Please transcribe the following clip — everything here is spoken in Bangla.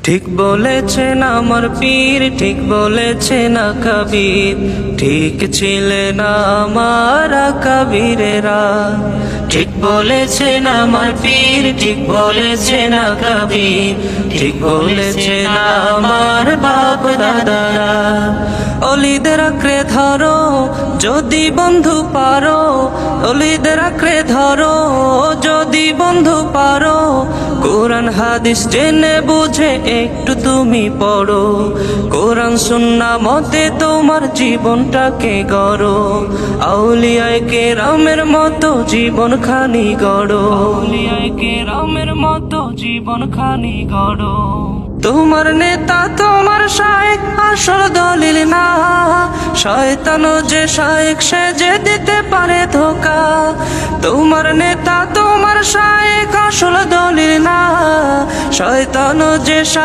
ঠিক বলেছেন আমার পীর, ঠিক বলেছেন কবির, ঠিক ছিলেন আমার কবিরেরা। ঠিক বলেছেন আমার পীর, ঠিক বলেছেন কবির, ঠিক বলেছেন আমার বাপ দাদারা। অলিদের আঁকড়ে ধরো যদি বন্ধু পারো, অলিদের আঁকড়ে ধরো যদি বন্ধু পারো, কোরআন হাদিস জেনে বুঝে একটু তুমি পড়ো, কোরআন সুন্নাহ মতে তোমার জীবনটাকে গড়ো, আউলিয়ায়ে কেরামের মতো জীবনখানি গড়ো, আউলিয়ায়ে কেরামের মতো জীবনখানি গড়ো। তোমার নেতা তোমার শায়েখ আসল দলিল না, শয়তান যে শায়েখ সে যে দিতে পারে ধোঁকা। তোমার নেতা তোমার শায়েখ আসল দলিল না, শয়তান যে